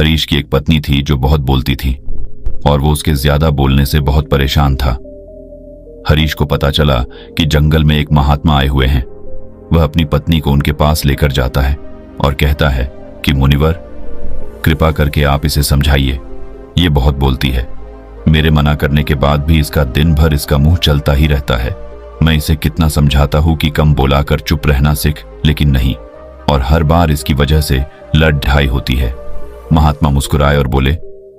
हरीश की एक पत्नी थी जो बहुत बोलती थी और वो उसके ज्यादा बोलने से बहुत परेशान था। हरीश को पता चला कि जंगल में एक महात्मा आए हुए हैं। वह अपनी पत्नी को उनके पास लेकर जाता है और कहता है कि मुनिवर, कृपा करके आप इसे समझाइए, ये बहुत बोलती है। मेरे मना करने के बाद भी इसका दिन भर इसका मुंह चलता ही रहता है। मैं इसे कितना समझाता हूं कि कम बोला कर चुप रहना सीख, लेकिन नहीं, और हर बार इसकी वजह से लड़ ढाई होती है। महात्मा मुस्कुराए और बोले,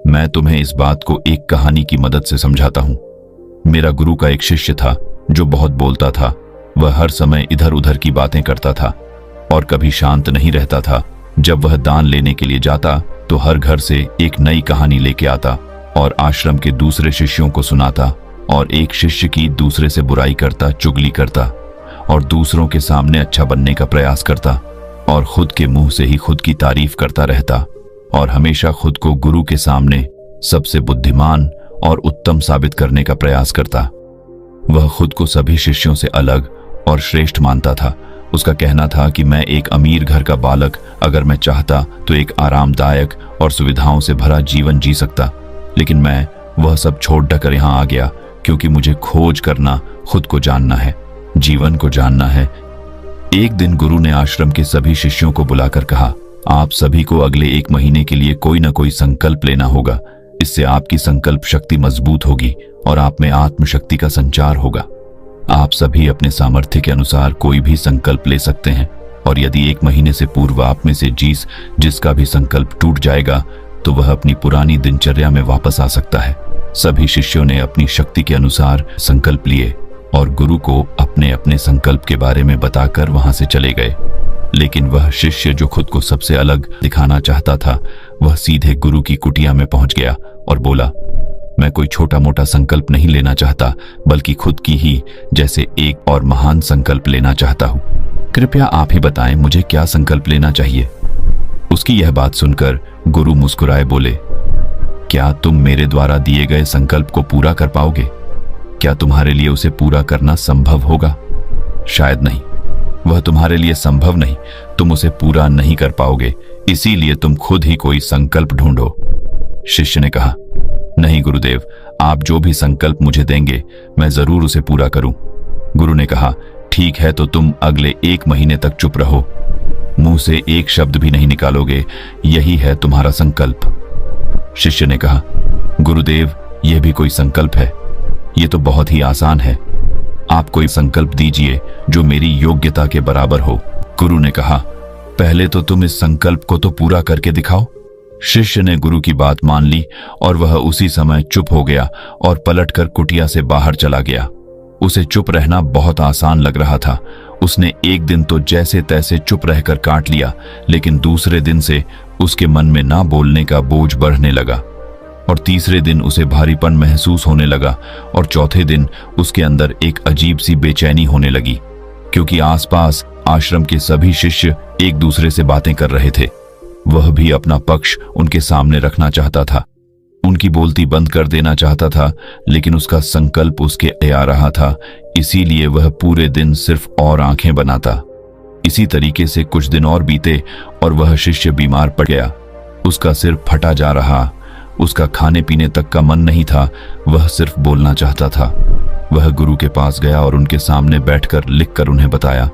मैं तुम्हें इस बात को एक कहानी की मदद से समझाता हूं। मेरा गुरु का एक शिष्य था जो बहुत बोलता था। वह हर समय इधर उधर की बातें करता था और कभी शांत नहीं रहता था। जब वह दान लेने के लिए जाता तो हर घर से एक नई कहानी लेके आता और आश्रम के दूसरे शिष्यों को सुनाता, और एक शिष्य की दूसरे से बुराई करता, चुगली करता और दूसरों के सामने अच्छा बनने का प्रयास करता और खुद के मुंह से ही खुद की तारीफ करता रहता और हमेशा खुद को गुरु के सामने सबसे बुद्धिमान और उत्तम साबित करने का प्रयास करता। वह खुद को सभी शिष्यों से अलग और श्रेष्ठ मानता था। उसका कहना था कि मैं एक अमीर घर का बालक अगर मैं चाहता तो एक आरामदायक और सुविधाओं से भरा जीवन जी सकता, लेकिन मैं वह सब छोड़ कर यहाँ आ गया क्योंकि मुझे खोज करना, खुद को जानना है, जीवन को जानना है। एक दिन गुरु ने आश्रम के सभी शिष्यों को बुलाकर कहा, आप सभी को अगले 1 महीने के लिए कोई ना कोई संकल्प लेना होगा। इससे आपकी संकल्प शक्ति मजबूत होगी और आप में आत्मशक्ति का संचार होगा। आप सभी अपने सामर्थ्य के अनुसार कोई भी संकल्प ले सकते हैं, और यदि 1 महीने से पूर्व आप में से जिसका भी संकल्प टूट जाएगा तो वह अपनी पुरानी दिनचर्या में वापस आ सकता है। सभी शिष्यों ने अपनी शक्ति के अनुसार संकल्प लिए और गुरु को अपने अपने संकल्प के बारे में बताकर वहां से चले गए। लेकिन वह शिष्य जो खुद को सबसे अलग दिखाना चाहता था, वह सीधे गुरु की कुटिया में पहुंच गया और बोला, मैं कोई छोटा मोटा संकल्प नहीं लेना चाहता, बल्कि खुद की ही जैसे एक और महान संकल्प लेना चाहता हूं। कृपया आप ही बताएं मुझे क्या संकल्प लेना चाहिए। उसकी यह बात सुनकर गुरु मुस्कुराए बोले, क्या तुम मेरे द्वारा दिए गए संकल्प को पूरा कर पाओगे? क्या तुम्हारे लिए उसे पूरा करना संभव होगा? शायद नहीं, वह तुम्हारे लिए संभव नहीं। तुम उसे पूरा नहीं कर पाओगे, इसीलिए तुम खुद ही कोई संकल्प ढूंढो। शिष्य ने कहा, नहीं गुरुदेव, आप जो भी संकल्प मुझे देंगे मैं जरूर उसे पूरा करूं। गुरु ने कहा, ठीक है, तो तुम अगले 1 महीने तक चुप रहो, मुंह से एक शब्द भी नहीं निकालोगे, यही है तुम्हारा संकल्प। शिष्य ने कहा, गुरुदेव, यह भी कोई संकल्प है? यह तो बहुत ही आसान है। आप कोई संकल्प दीजिए जो मेरी योग्यता के बराबर हो। गुरु ने कहा, पहले तो तुम इस संकल्प को तो पूरा करके दिखाओ। शिष्य ने गुरु की बात मान ली और वह उसी समय चुप हो गया और पलटकर कुटिया से बाहर चला गया। उसे चुप रहना बहुत आसान लग रहा था। उसने एक दिन तो जैसे तैसे चुप रहकर काट लिया, लेकिन दूसरे दिन से उसके मन में ना बोलने का बोझ बढ़ने लगा, और तीसरे दिन उसे भारीपन महसूस होने लगा, और चौथे दिन उसके अंदर एक अजीब सी बेचैनी होने लगी, क्योंकि आसपास आश्रम के सभी शिष्य एक दूसरे से बातें कर रहे थे। वह भी अपना पक्ष उनके सामने रखना चाहता था, उनकी बोलती बंद कर देना चाहता था, लेकिन उसका संकल्प उसके आ रहा था, इसीलिए वह पूरे दिन सिर्फ और आंखें बनाता। इसी तरीके से कुछ दिन और बीते और वह शिष्य बीमार पड़ गया। उसका सिर फटा जा रहा, उसका खाने पीने तक का मन नहीं था, वह सिर्फ बोलना चाहता था। वह गुरु के पास गया और उनके सामने बैठकर लिखकर उन्हें बताया,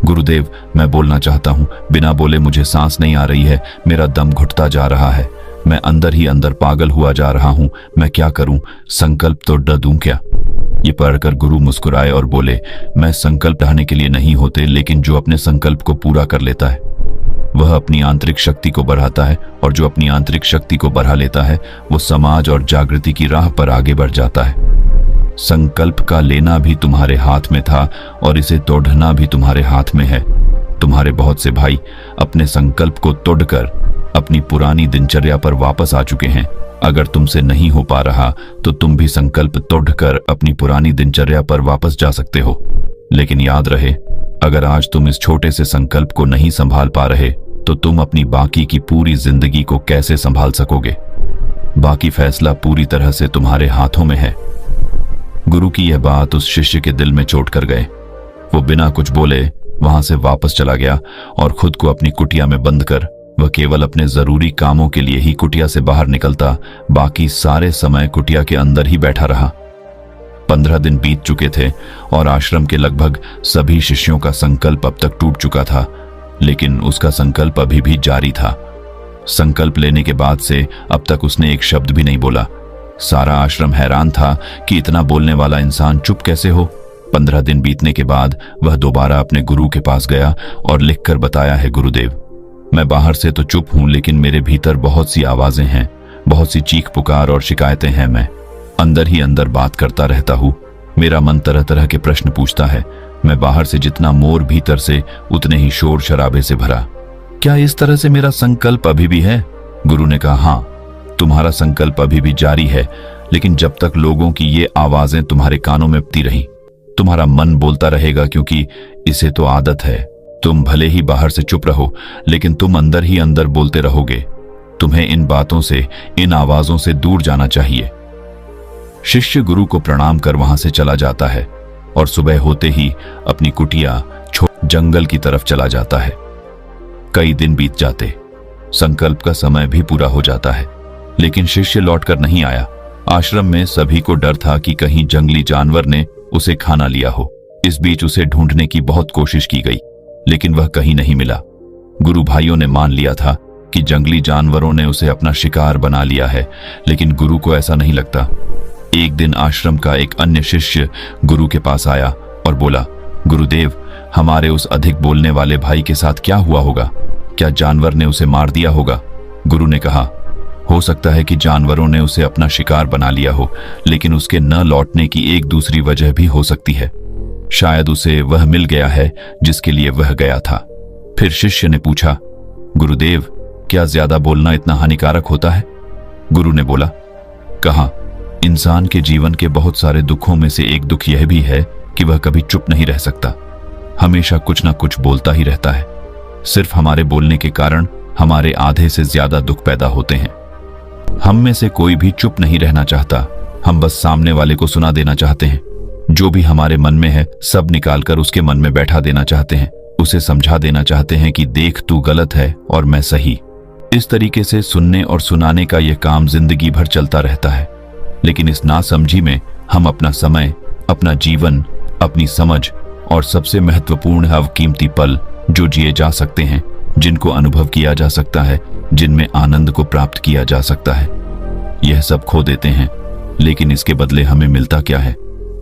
गुरुदेव, मैं बोलना चाहता हूँ, बिना बोले मुझे सांस नहीं आ रही है, मेरा दम घुटता जा रहा है, मैं अंदर ही अंदर पागल हुआ जा रहा हूँ, मैं क्या करूँ? संकल्प तो ड दूं क्या? ये पढ़कर गुरु मुस्कुराए और बोले, मैं संकल्प ढाने के लिए नहीं होते, लेकिन जो अपने संकल्प को पूरा कर लेता है वह अपनी आंतरिक शक्ति को बढ़ाता है, और जो अपनी आंतरिक शक्ति को बढ़ा लेता है वो समाज और जागृति की राह पर आगे बढ़ जाता है। संकल्प का लेना भी तुम्हारे हाथ में था और इसे तोड़ना भी तुम्हारे हाथ में है। तुम्हारे बहुत से भाई अपने संकल्प को तोड़कर अपनी पुरानी दिनचर्या पर वापस आ चुके हैं। अगर तुमसे नहीं हो पा रहा तो तुम भी संकल्प तोड़कर अपनी पुरानी दिनचर्या पर वापस जा सकते हो। लेकिन याद रहे, अगर आज तुम इस छोटे से संकल्प को नहीं संभाल पा रहे तो तुम अपनी बाकी की पूरी जिंदगी को कैसे संभाल सकोगे? बाकी फैसला पूरी तरह से तुम्हारे हाथों में है। गुरु की यह बात उस शिष्य के दिल में चोट कर गए। वो बिना कुछ बोले वहां से वापस चला गया और खुद को अपनी कुटिया में बंद कर वह केवल अपने जरूरी कामों के लिए ही कुटिया से बाहर निकलता, बाकी सारे समय कुटिया के अंदर ही बैठा रहा। 15 दिन बीत चुके थे और आश्रम के लगभग सभी शिष्यों का संकल्प अब तक टूट चुका था, लेकिन उसका संकल्प अभी भी जारी था। संकल्प लेने के बाद से अब तक उसने एक शब्द भी नहीं बोला। सारा आश्रम हैरान था कि इतना बोलने वाला इंसान चुप कैसे हो। 15 दिन बीतने के बाद वह दोबारा अपने गुरु के पास गया और लिखकर बताया है, गुरुदेव, मैं बाहर से तो चुप हूं, लेकिन मेरे भीतर बहुत सी आवाजें हैं, बहुत सी चीख पुकार और शिकायतें हैं। मैं अंदर ही अंदर बात करता रहता हूं। मेरा मन तरह तरह के प्रश्न पूछता है। मैं बाहर से जितना मोर, भीतर से उतने ही शोर शराबे से भरा। क्या इस तरह से मेरा संकल्प अभी भी है? गुरु ने कहा, हाँ, तुम्हारा संकल्प अभी भी जारी है, लेकिन जब तक लोगों की ये आवाजें तुम्हारे कानों में पड़ती रही, तुम्हारा मन बोलता रहेगा, क्योंकि इसे तो आदत है। तुम भले ही बाहर से चुप रहो, लेकिन तुम अंदर ही अंदर बोलते रहोगे। तुम्हें इन बातों से, इन आवाजों से दूर जाना चाहिए। शिष्य गुरु को प्रणाम कर वहां से चला जाता है और सुबह होते ही अपनी कुटिया छोड़ जंगल की तरफ चला जाता है। कई दिन बीत जाते, संकल्प का समय भी पूरा हो जाता है, लेकिन शिष्य लौटकर नहीं आया। आश्रम में सभी को डर था कि कहीं जंगली जानवर ने उसे खाना लिया हो। इस बीच उसे ढूंढने की बहुत कोशिश की गई, लेकिन वह कहीं नहीं मिला। गुरु भाइयों ने मान लिया था कि जंगली जानवरों ने उसे अपना शिकार बना लिया है, लेकिन गुरु को ऐसा नहीं लगता। एक दिन आश्रम का एक अन्य शिष्य गुरु के पास आया और बोला, गुरुदेव, हमारे उस अधिक बोलने वाले भाई के साथ क्या हुआ होगा? क्या जानवर ने उसे मार दिया होगा? गुरु ने कहा, हो सकता है कि जानवरों ने उसे अपना शिकार बना लिया हो, लेकिन उसके न लौटने की एक दूसरी वजह भी हो सकती है। शायद उसे वह मिल गया है जिसके लिए वह गया था। फिर शिष्य ने पूछा, गुरुदेव, क्या ज्यादा बोलना इतना हानिकारक होता है? गुरु ने बोला, कहा, इंसान के जीवन के बहुत सारे दुखों में से एक दुख यह भी है कि वह कभी चुप नहीं रह सकता, हमेशा कुछ ना कुछ बोलता ही रहता है। सिर्फ हमारे बोलने के कारण हमारे आधे से ज्यादा दुख पैदा होते हैं। हम में से कोई भी चुप नहीं रहना चाहता, हम बस सामने वाले को सुना देना चाहते हैं। जो भी हमारे मन में है सब निकालकर उसके मन में बैठा देना चाहते हैं, उसे समझा देना चाहते हैं कि देख, तू गलत है और मैं सही। इस तरीके से सुनने और सुनाने का यह काम जिंदगी भर चलता रहता है, लेकिन इस नासमझी में हम अपना समय, अपना जीवन, अपनी समझ और सबसे महत्वपूर्ण अवकीमती पल जो जिए जा सकते हैं, जिनको अनुभव किया जा सकता है, जिनमें आनंद को प्राप्त किया जा सकता है, यह सब खो देते हैं। लेकिन इसके बदले हमें मिलता क्या है?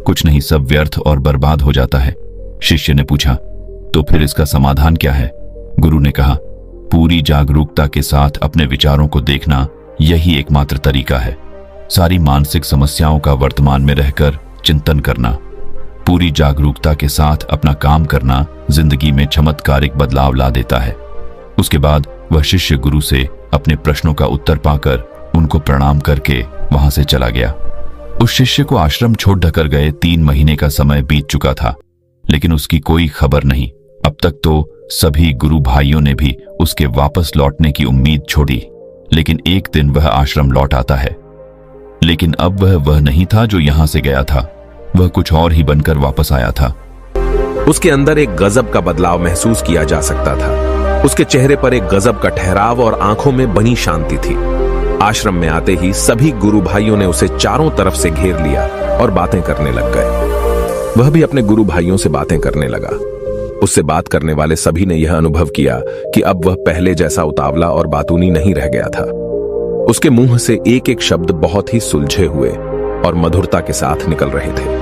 कुछ नहीं, सब व्यर्थ और बर्बाद हो जाता है। शिष्य ने पूछा, तो फिर इसका समाधान क्या है? गुरु ने कहा, पूरी जागरूकता के साथ अपने विचारों को देखना, यही एकमात्र तरीका है। सारी मानसिक समस्याओं का वर्तमान में रहकर चिंतन करना, पूरी जागरूकता के साथ अपना काम करना जिंदगी में चमत्कारिक बदलाव ला देता है। उसके बाद वह शिष्य गुरु से अपने प्रश्नों का उत्तर पाकर उनको प्रणाम करके वहां से चला गया। उस शिष्य को आश्रम छोड़ ढकर गए 3 महीने का समय बीत चुका था, लेकिन उसकी कोई खबर नहीं। अब तक तो सभी गुरु भाइयों ने भी उसके वापस लौटने की उम्मीद छोड़ी, लेकिन एक दिन वह आश्रम लौट आता है। लेकिन अब वह नहीं था जो यहां से गया था, वह कुछ और ही बनकर वापस आया था। उसके अंदर एक गजब का बदलाव महसूस किया जा सकता था। उसके चेहरे पर एक गजब का ठहराव और आंखों में बनी शांति थी। आश्रम में आते ही सभी गुरु भाइयों ने उसे चारों तरफ से घेर लिया और बातें करने लग गए। वह भी अपने गुरु भाइयों से बातें करने लगा। उससे बात करने वाले सभी ने यह अनुभव किया कि अब वह पहले जैसा उतावला और बातूनी नहीं रह गया था। उसके मुंह से एक एक शब्द बहुत ही सुलझे हुए और मधुरता के साथ निकल रहे थे।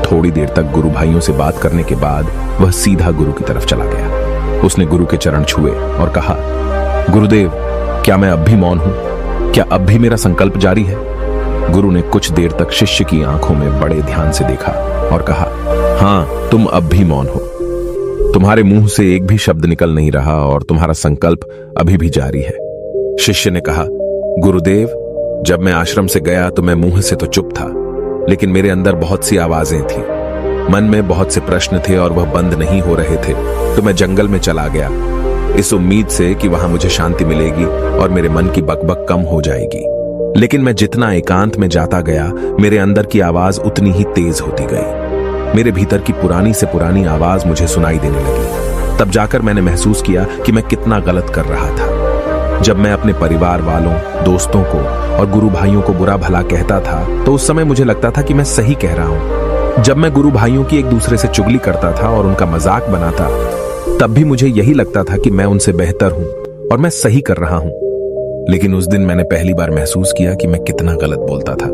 थोड़ी देर तक गुरु भाइयों से बात करने के बाद वह सीधा गुरु की तरफ चला गया। उसने गुरु के चरण छुए और कहा, गुरुदेव, क्या मैं अब भी मौन हूं? क्या अब भी मेरा संकल्प जारी है? गुरु ने कुछ देर तक शिष्य की आंखों में बड़े ध्यान से देखा और कहा, हां, तुम अब भी मौन हो। तुम्हारे मुंह से एक भी शब्द निकल नहीं रहा और तुम्हारा संकल्प अभी भी जारी है। शिष्य ने कहा, गुरुदेव, जब मैं आश्रम से गया तो मैं मुंह से तो चुप था, लेकिन मेरे अंदर बहुत सी आवाजें थी। मन में बहुत से प्रश्न थे और वह बंद नहीं हो रहे थे, तो मैं जंगल में चला गया, इस उम्मीद से कि वहां मुझे शांति मिलेगी और मेरे मन की बकबक कम हो जाएगी। लेकिन मैं जितना एकांत में जाता गया, मेरे अंदर की आवाज उतनी ही तेज होती गई। मेरे भीतर की पुरानी से पुरानी आवाज मुझे सुनाई देने लगी। तब जाकर मैंने महसूस किया कि मैं कितना गलत कर रहा था। जब मैं अपने परिवार वालों, दोस्तों को और गुरु भाइयों को बुरा भला कहता था तो उस समय मुझे लगता था कि मैं सही कह रहा हूं। जब मैं गुरु भाइयों की एक दूसरे से चुगली करता था और उनका मजाक बनाता, तब भी मुझे यही लगता था कि मैं उनसे बेहतर हूं और मैं सही कर रहा हूं। लेकिन उस दिन मैंने पहली बार महसूस किया कि मैं कितना गलत बोलता था।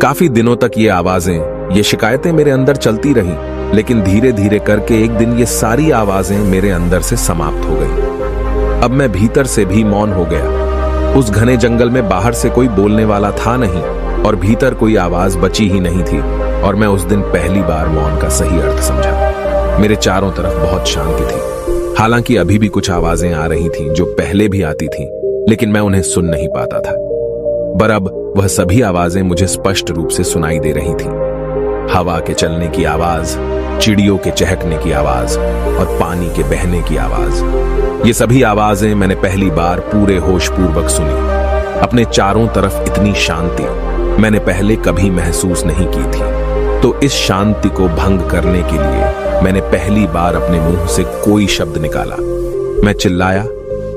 काफी दिनों तक ये आवाजें, ये शिकायतें मेरे अंदर चलती रही, लेकिन धीरे धीरे करके एक दिन ये सारी आवाजें मेरे अंदर से समाप्त हो गई। अब मैं भीतर से भी मौन हो गया। उस घने जंगल में बाहर से कोई बोलने वाला था नहीं और भीतर कोई आवाज बची ही नहीं थी, और मैं उस दिन पहली बार मौन का सही अर्थ समझा। मेरे चारों तरफ बहुत शांति थी। हालांकि अभी भी कुछ आवाजें आ रही थीं जो पहले भी आती थीं, लेकिन मैं उन्हें सुन नहीं पाता था। पर अब वह सभी आवाजें मुझे स्पष्ट रूप से सुनाई दे रही थीं। हवा के चलने की आवाज, चिड़ियों के चहकने की आवाज और पानी के बहने की आवाज। ये सभी आवाजें मैंने पहली बार पूरे होशपूर्वक सुनी। अपने चारों तरफ इतनी शांति मैंने पहले कभी महसूस नहीं की थी। तो इस शांति को भंग करने के लिए मैंने पहली बार अपने मुंह से कोई शब्द निकाला। मैं चिल्लाया,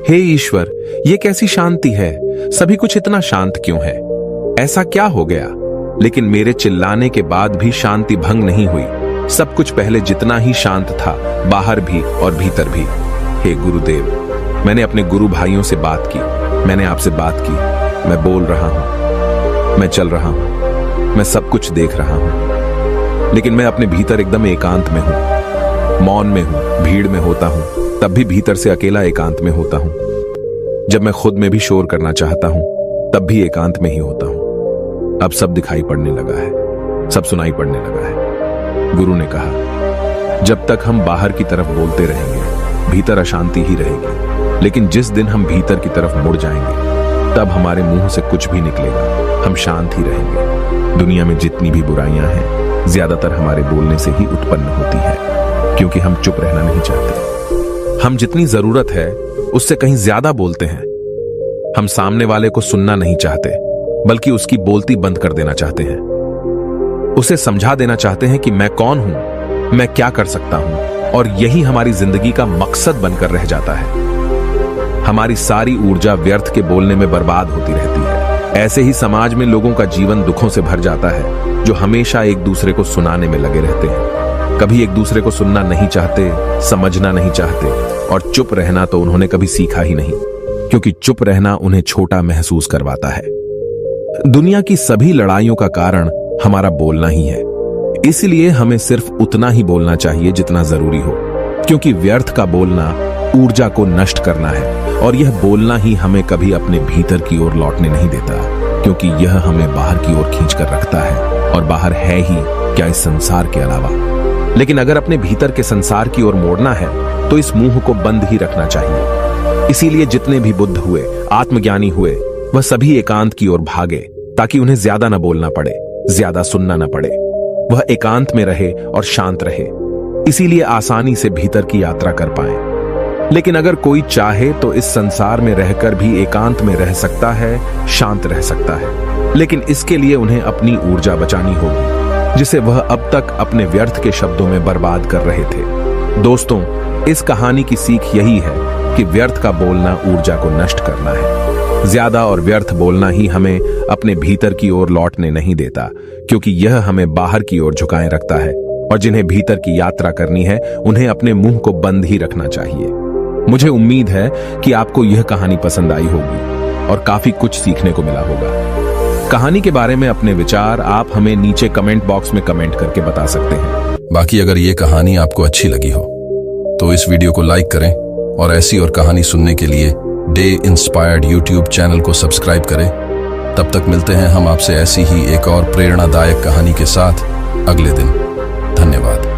हे ईश्वर, ये कैसी शांति है? सभी कुछ इतना शांत क्यों है? ऐसा क्या हो गया? लेकिन मेरे चिल्लाने के बाद भी शांति भंग नहीं हुई। सब कुछ पहले जितना ही शांत था, बाहर भी और भीतर भी। हे गुरुदेव, मैंने अपने गुरु भाइयों से बात की, मैंने आपसे बात की। मैं बोल रहा हूं, मैं चल रहा हूं, मैं सब कुछ देख रहा हूं, लेकिन मैं अपने भीतर एकदम एकांत में हूं, मौन में हूं। भीड़ में होता हूं तब भी भीतर से अकेला एकांत में होता हूं। जब मैं खुद में भी शोर करना चाहता हूं तब भी एकांत में ही होता हूं। अब सब दिखाई पड़ने लगा है, सब सुनाई पड़ने लगा है। गुरु ने कहा, जब तक हम बाहर की तरफ बोलते रहेंगे भीतर अशांति ही रहेगी, लेकिन जिस दिन हम भीतर की तरफ मुड़ जाएंगे तब हमारे मुंह से कुछ भी निकलेगा, हम शांत ही रहेंगे। दुनिया में जितनी भी बुराइयां हैं ज्यादातर हमारे बोलने से ही उत्पन्न होती है, क्योंकि हम चुप रहना नहीं चाहते। हम जितनी जरूरत है उससे कहीं ज्यादा बोलते हैं। हम सामने वाले को सुनना नहीं चाहते, बल्कि उसकी बोलती बंद कर देना चाहते हैं। उसे समझा देना चाहते हैं कि मैं कौन हूं, मैं क्या कर सकता हूं, और यही हमारी जिंदगी का मकसद बनकर रह जाता है। हमारी सारी ऊर्जा व्यर्थ के बोलने में बर्बाद होती रहती है। ऐसे ही समाज में लोगों का जीवन दुखों से भर जाता है, जो हमेशा एक दूसरे को सुनाने में लगे रहते हैं। कभी एक दूसरे को सुनना नहीं चाहते, समझना नहीं चाहते, और चुप रहना तो उन्होंने कभी सीखा ही नहीं, क्योंकि चुप रहना उन्हें छोटा महसूस करवाता है। दुनिया की सभी लड़ाइयों का कारण हमारा बोलना ही है। इसलिए हमें सिर्फ उतना ही बोलना चाहिए जितना जरूरी हो, क्योंकि व्यर्थ का बोलना ऊर्जा को नष्ट करना है, और यह बोलना ही हमें कभी अपने भीतर की ओर लौटने नहीं देता, क्योंकि यह हमें बाहर की ओर खींचकर रखता है, और बाहर है ही क्या इस संसार के अलावा। लेकिन अगर अपने भीतर के संसार की ओर मोड़ना है तो इस मुंह को बंद ही रखना चाहिए। इसीलिए जितने भी बुद्ध हुए, आत्मज्ञानी हुए, वह सभी एकांत की ओर भागे, ताकि उन्हें ज्यादा न बोलना पड़े, ज्यादा सुनना न पड़े। वह एकांत में रहे और शांत रहे, इसीलिए आसानी से भीतर की यात्रा कर पाए। लेकिन अगर कोई चाहे तो इस संसार में रहकर भी एकांत में रह सकता है, शांत रह सकता है, लेकिन इसके लिए उन्हें अपनी ऊर्जा बचानी होगी, जिसे वह अब तक अपने व्यर्थ के शब्दों में बर्बाद कर रहे थे। दोस्तों, इस कहानी की सीख यही है कि व्यर्थ का बोलना ऊर्जा को नष्ट करना है। ज्यादा और व्यर्थ बोलना ही हमें अपने भीतर की ओर लौटने नहीं देता, क्योंकि यह हमें बाहर की ओर झुकाए रखता है, और जिन्हें भीतर की यात्रा करनी है उन्हें अपने मुंह को बंद ही रखना चाहिए। मुझे उम्मीद है कि आपको यह कहानी पसंद आई होगी और काफी कुछ सीखने को मिला होगा। कहानी के बारे में अपने विचार आप हमें नीचे कमेंट बॉक्स में कमेंट करके बता सकते हैं। बाकी अगर ये कहानी आपको अच्छी लगी हो तो इस वीडियो को लाइक करें, और ऐसी और कहानी सुनने के लिए डे इंस्पायर्ड यूट्यूब चैनल को सब्सक्राइब करें। तब तक मिलते हैं हम आपसे ऐसी ही एक और प्रेरणादायक कहानी के साथ अगले दिन। धन्यवाद।